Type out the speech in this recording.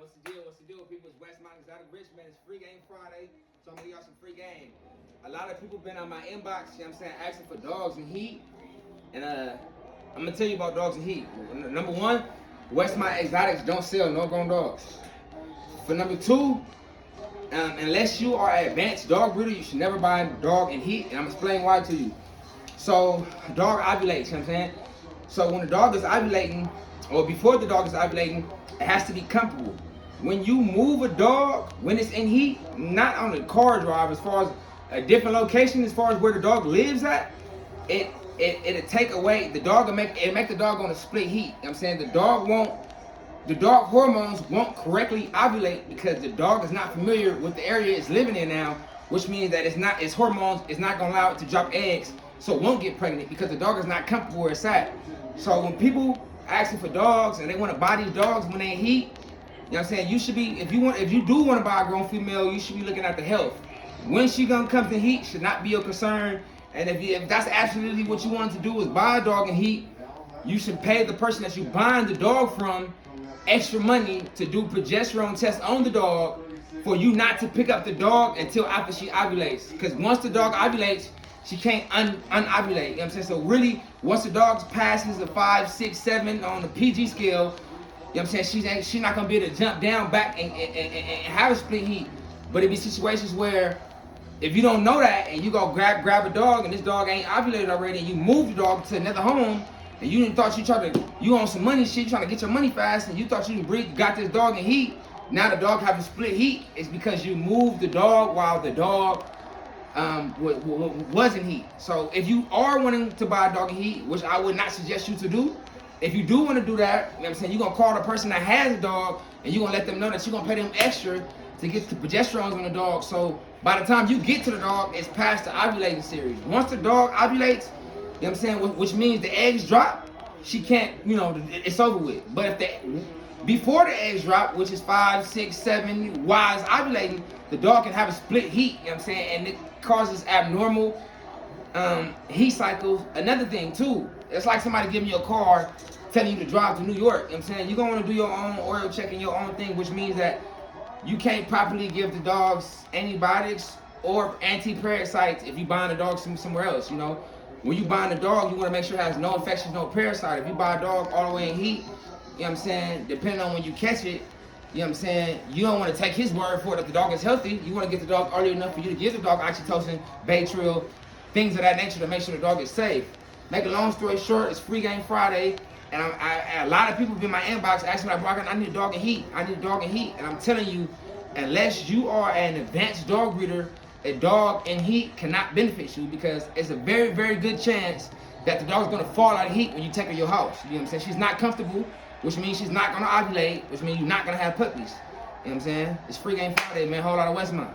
What's the deal, people? It's Westmont Exotic Richmond. It's free game Friday, so I'm gonna give y'all some free game. A lot of people been on my inbox, you know what I'm saying, asking for dogs and heat. And I'm gonna tell you about dogs and heat. Number one, Westmont Exotics don't sell no grown dogs. For number two, unless you are an advanced dog breeder, you should never buy a dog in heat, and I'm gonna explain why to you. So, dog ovulates, you know what I'm saying? So when the dog is ovulating, or before the dog is ovulating, it has to be comfortable. When you move a dog, when it's in heat, not on the car drive, as far as a different location, as far as where the dog lives at, it'll take away, the dog will make the dog on a split heat. You know what I'm saying? The dog hormones won't correctly ovulate because the dog is not familiar with the area it's living in now, which means that its hormones is not gonna allow it to drop eggs, so it won't get pregnant because the dog is not comfortable where it's at. So when people asking for dogs and they want to buy these dogs when they in heat, you know what I'm saying, you should be, if you do want to buy a grown female, you should be looking at the health. When she gonna come to heat should not be your concern. And if that's absolutely what you wanted to do is buy a dog in heat, you should pay the person that you buying the dog from extra money to do progesterone tests on the dog for you not to pick up the dog until after she ovulates. Because once the dog ovulates, she can't unovulate. You know what I'm saying? So really, once the dog passes the 5, 6, 7 on the PG scale, you know what I'm saying, she's not gonna be able to jump down back and have a split heat. But it be situations where if you don't know that and you go grab a dog and this dog ain't ovulated already and you move the dog to another home and you thought you on some money shit, you trying to get your money fast and you thought you got this dog in heat. Now the dog having split heat is because you moved the dog while the dog was in heat. So if you are wanting to buy a dog in heat, which I would not suggest you to do, if you do want to do that, you know what I'm saying, you're going to call the person that has a dog and you're going to let them know that you're going to pay them extra to get the progesterones on the dog. So by the time you get to the dog, it's past the ovulating series. Once the dog ovulates, you know what I'm saying, which means the eggs drop, she can't, it's over with. But before the eggs drop, which is 5, 6, 7, while it's ovulating, the dog can have a split heat, you know what I'm saying, and it causes abnormal heat cycles. Another thing too, it's like somebody giving you a car telling you to drive to New York. You know what I'm saying? You're going to want to do your own oil check and your own thing, which means that you can't properly give the dogs antibiotics or anti-parasites if you buying a dog somewhere else. When you buying a dog, you want to make sure it has no infections, no parasite. If you buy a dog all the way in heat, you know what I'm saying, depending on when you catch it, you know what I'm saying, you don't want to take his word for it that the dog is healthy. You want to get the dog early enough for you to give the dog oxytocin, Baytril, things of that nature to make sure the dog is safe. Make a long story short, it's free game Friday, and a lot of people have been in my inbox asking me, like, I need a dog in heat. I need a dog in heat. And I'm telling you, unless you are an advanced dog breeder, a dog in heat cannot benefit you because it's a very, very good chance that the dog's going to fall out of heat when you take her to your house. You know what I'm saying? She's not comfortable, which means she's not going to ovulate, which means you're not going to have puppies. You know what I'm saying? It's free game Friday, man. Whole lot of Westmont.